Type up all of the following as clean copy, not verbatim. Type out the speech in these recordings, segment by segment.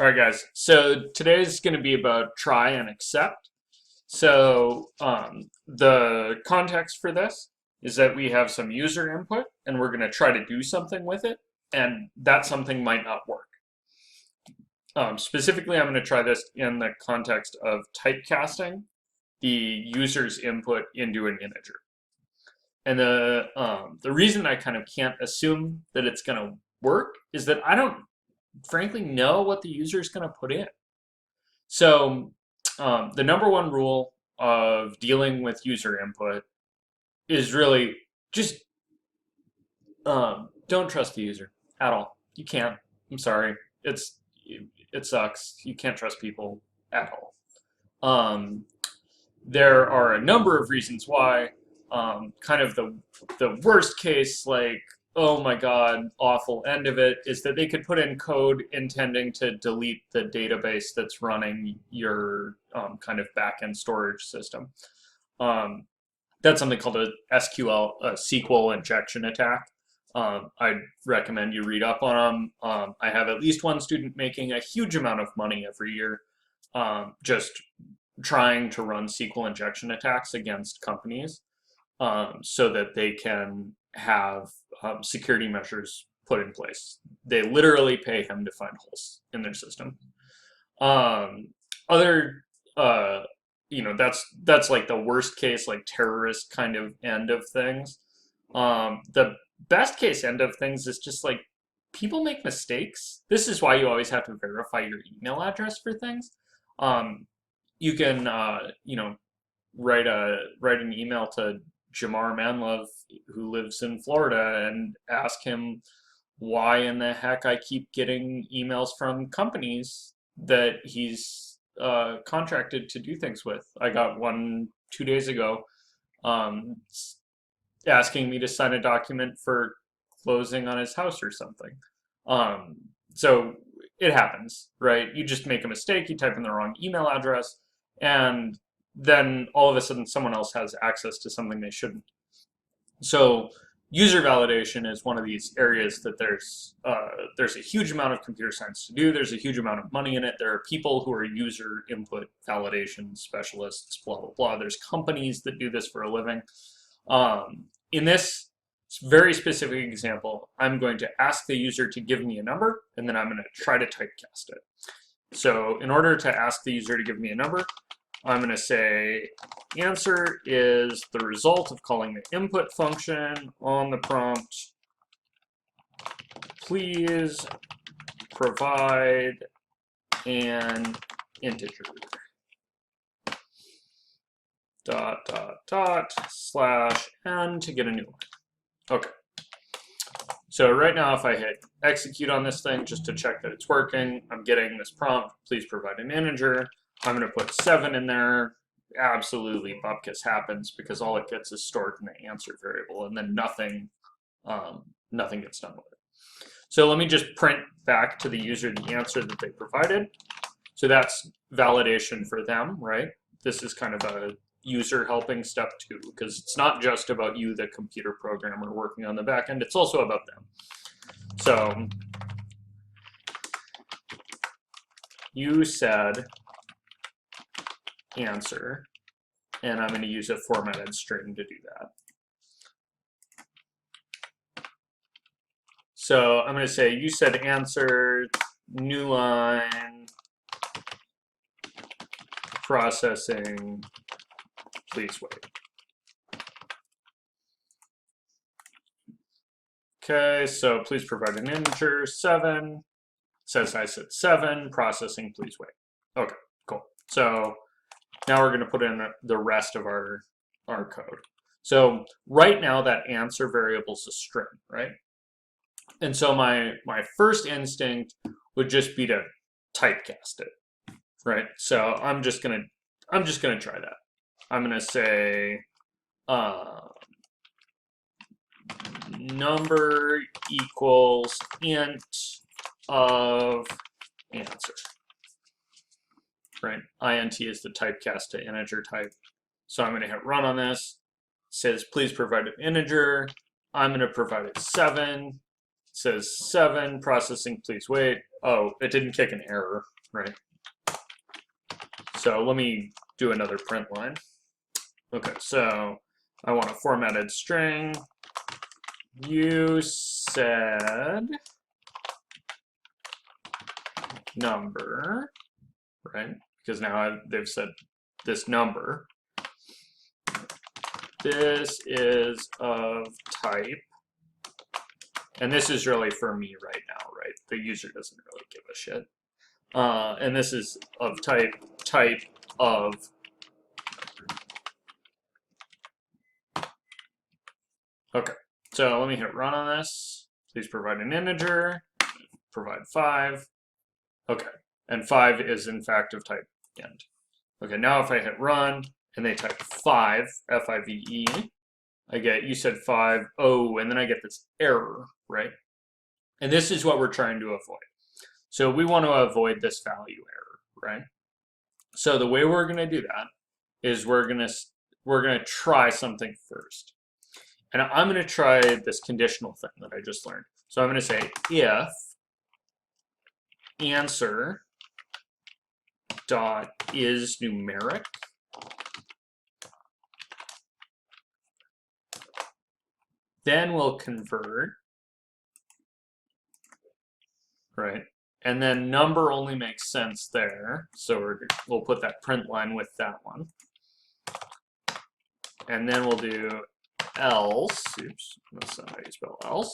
All right, guys. So today's going to be about try and accept. So the context for this is that we have some user input and we're going to try to do something with it, and that something might not work. Specifically, I'm going to try this in the context of typecasting the user's input into an integer. And the reason I kind of can't assume that it's going to work is that I don't frankly know what the user is going to put in. So the number one rule of dealing with user input is really just don't trust the user at all. You can't. I'm sorry. It sucks. You can't trust people at all. There are a number of reasons why. Kind of the worst case, like, oh my God, awful end of it, is that they could put in code intending to delete the database that's running your kind of backend storage system. That's something called a SQL injection attack. I'd recommend you read up on them. I have at least one student making a huge amount of money every year just trying to run SQL injection attacks against companies so that they can have security measures put in place. They literally pay him to find holes in their system. That's like the worst case, like terrorist kind of end of things. The best case end of things is just like people make mistakes. This is why you always have to verify your email address for things. You can, write an email to Jamar Manlove, who lives in Florida, and ask him why in the heck I keep getting emails from companies that he's contracted to do things with. I got one 2 days ago asking me to sign a document for closing on his house or something. So it happens, right? You just make a mistake, you type in the wrong email address, and then all of a sudden someone else has access to something they shouldn't. So user validation is one of these areas that there's a huge amount of computer science to do. There's a huge amount of money in it. There are people who are user input validation specialists, blah, blah, blah. There's companies that do this for a living. In this very specific example, I'm going to ask the user to give me a number, and then I'm going to try to typecast it. So in order to ask the user to give me a number, I'm going to say answer is the result of calling the input function on the prompt. Please provide an integer. /n to get a new one. Okay. So right now, if I hit execute on this thing just to check that it's working, I'm getting this prompt, please provide an integer. I'm going to put 7 in there. Absolutely, bupkis happens because all it gets is stored in the answer variable, and then nothing gets done with it. So let me just print back to the user the answer that they provided. So that's validation for them, right? This is kind of a user helping step 2, because it's not just about you, the computer programmer working on the back end, it's also about them. So you said answer, and I'm going to use a formatted string to do that. So I'm going to say you said answer, new line, processing, please wait. Okay, so please provide an integer, 7. Says I said 7, processing, please wait. Okay, cool. So now we're going to put in the rest of our code. So right now that answer variable is a string, right? And so my first instinct would just be to typecast it, right? So I'm just gonna try that. I'm gonna say number equals int of answer. Right, int is the typecast to integer type. So I'm going to hit run on this. It says please provide an integer. I'm going to provide it 7. It says 7, processing, please wait. oh, it didn't kick an error, right? So let me do another print line. Okay, so I want a formatted string. You said number, right? Because now they've said this number. This is of type, and this is really for me right now, right? The user doesn't really give a shit. And this is of type of. Okay, so let me hit run on this. Please provide an integer, provide 5. Okay, and 5 is in fact of type int. Okay, now if I hit run, and they type 5, F-I-V-E, I get, you said 5, oh, and then I get this error, right? And this is what we're trying to avoid. So we want to avoid this value error, right? So the way we're going to do that is we're going to try something first. And I'm going to try this conditional thing that I just learned. So I'm going to say if answer dot is numeric, then we'll convert, right? And then number only makes sense there, so we'll put that print line with that one. And then we'll do else, oops, that's not how you spell else.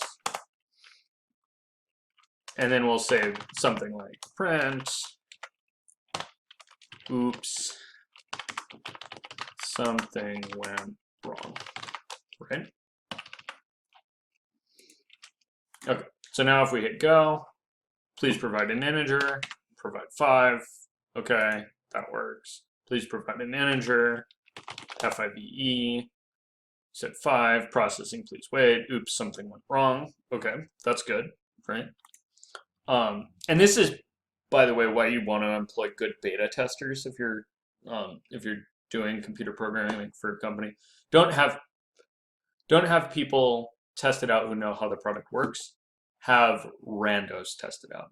And then we'll say something like print, oops, something went wrong, right? Okay, so now if we hit go, please provide an integer, provide 5, okay, that works. Please provide an integer, F-I-V-E, said 5, processing, please wait, oops, something went wrong, okay, that's good, right? And this is, by the way, why you want to employ good beta testers if you're doing computer programming for a company. Don't have people test it out who know how the product works. Have randos test it out.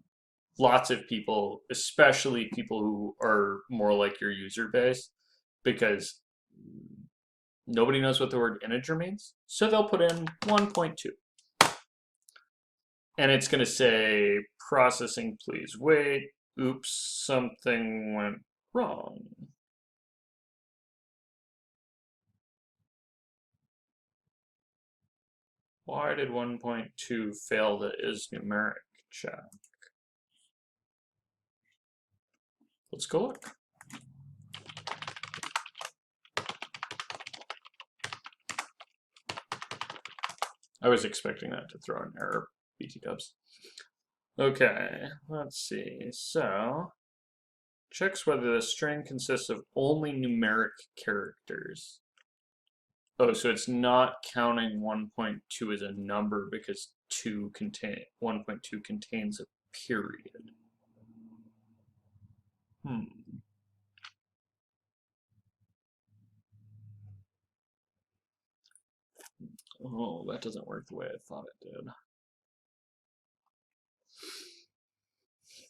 Lots of people, especially people who are more like your user base, because nobody knows what the word integer means, so they'll put in 1.2. And it's going to say, processing, please wait. Oops, something went wrong. Why did 1.2 fail the is numeric check? Let's go look. I was expecting that to throw an error, BT dubs. Okay, let's see. So, checks whether the string consists of only numeric characters. Oh, so it's not counting 1.2 as a number because 1.2 contains a period. Oh, that doesn't work the way I thought it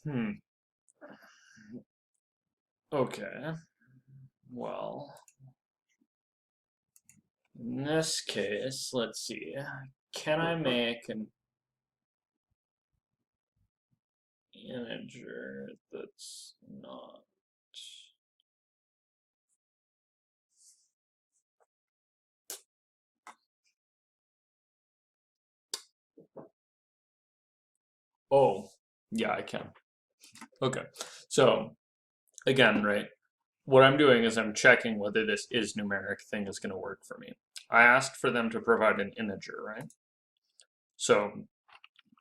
did. Okay. Well, in this case, let's see. Can I make an integer that's not... Oh, yeah, I can. Okay, so again, right, what I'm doing is I'm checking whether this is numeric thing is going to work for me. I asked for them to provide an integer, right? So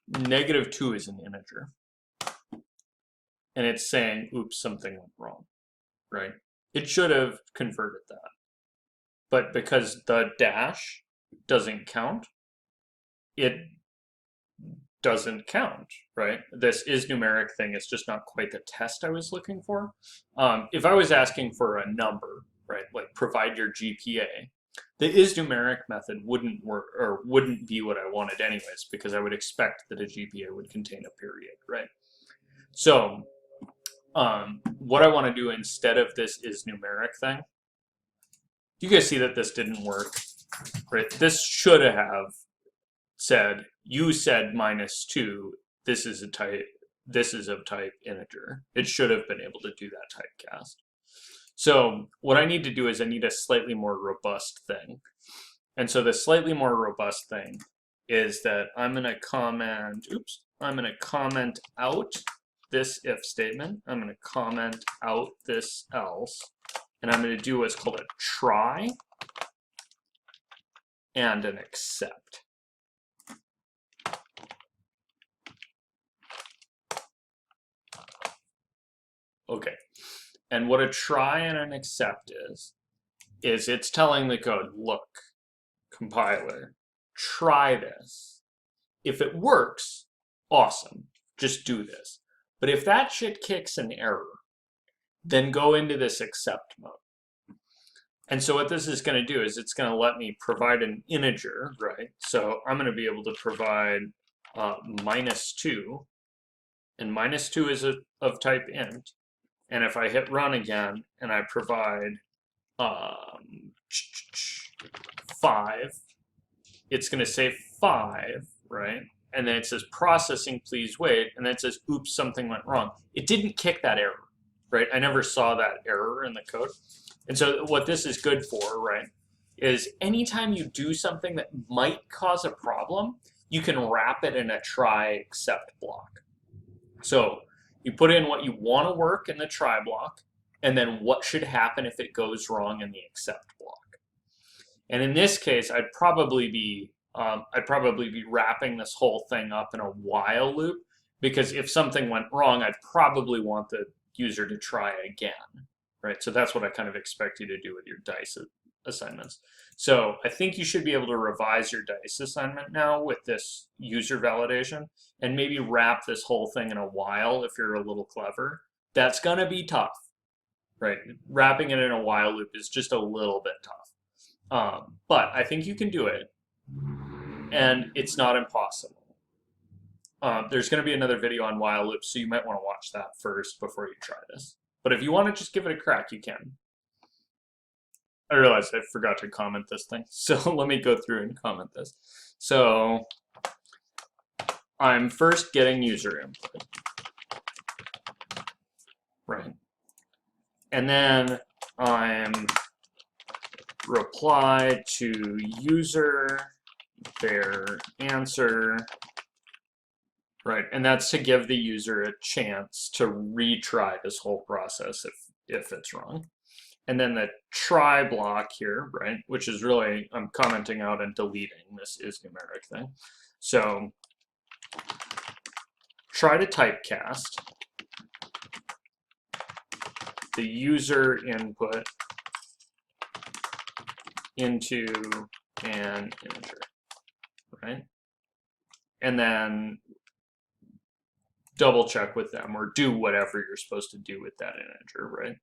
-2 is an integer. And it's saying, oops, something went wrong, right? It should have converted that. But because the dash doesn't count, it doesn't count, right? This is numeric thing, it's just not quite the test I was looking for. If I was asking for a number, right, like provide your GPA, the is numeric method wouldn't work or wouldn't be what I wanted anyways, because I would expect that a GPA would contain a period, right? So what I want to do instead of this is numeric thing, you guys see that this didn't work, right? This should have said, you said -2, this is of type integer. It should have been able to do that typecast. So what I need to do is I need a slightly more robust thing. And so the slightly more robust thing is that I'm going to comment out this if statement. I'm going to comment out this else. And I'm going to do what's called a try and an except. Okay. And what a try and an except is it's telling the code, look, compiler, try this. If it works, awesome, just do this. But if that shit kicks an error, then go into this except mode. And so what this is going to do is it's going to let me provide an integer, right? So I'm going to be able to provide -2, and -2 is of type int. And if I hit run again and I provide 5, it's going to say 5, right? And then it says processing, please wait. And then it says, oops, something went wrong. It didn't kick that error, right? I never saw that error in the code. And so what this is good for, right, is anytime you do something that might cause a problem, you can wrap it in a try except block. So you put in what you want to work in the try block, and then what should happen if it goes wrong in the except block. And in this case, I'd probably be wrapping this whole thing up in a while loop, because if something went wrong, I'd probably want the user to try again, right? So that's what I kind of expect you to do with your DICE assignments. So I think you should be able to revise your DICE assignment now with this user validation, and maybe wrap this whole thing in a while if you're a little clever. That's gonna be tough, right? Wrapping it in a while loop is just a little bit tough. But I think you can do it, and it's not impossible. There's going to be another video on while loops, so you might want to watch that first before you try this. But if you want to just give it a crack, you can. I realized I forgot to comment this thing, so let me go through and comment this. So I'm first getting user input, right? And then I'm reply to user their answer, right? And that's to give the user a chance to retry this whole process if it's wrong. And then the try block here, right, which is really, I'm commenting out and deleting this is numeric thing. So try to typecast the user input into an integer, right? And then double check with them or do whatever you're supposed to do with that integer, right?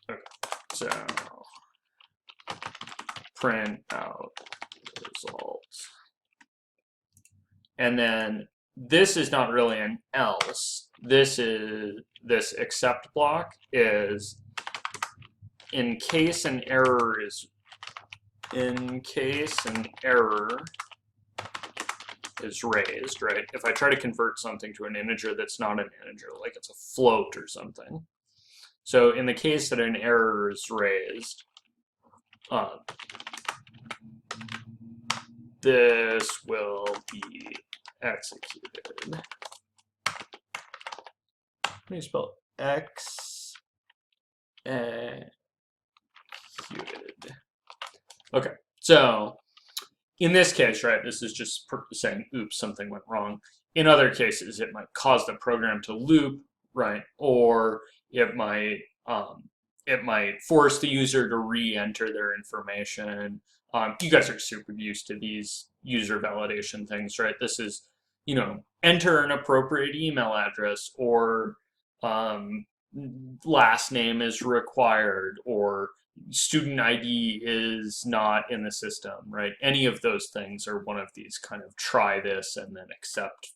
Okay, so print out results. And then this is not really an else. This except block is in case an error is raised, right? If I try to convert something to an integer that's not an integer, like it's a float or something. So in the case that an error is raised, this will be executed. How do you spell executed? Okay, so in this case, right, this is just saying, oops, something went wrong. In other cases, it might cause the program to loop, right? Or it might force the user to re-enter their information. You guys are super used to these user validation things, right? This is, you know, enter an appropriate email address, or last name is required, or student ID is not in the system, right? Any of those things are one of these kind of try this and then accept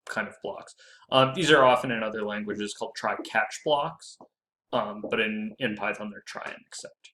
kind of blocks. These are often in other languages called try-catch blocks, but in Python they're try and accept.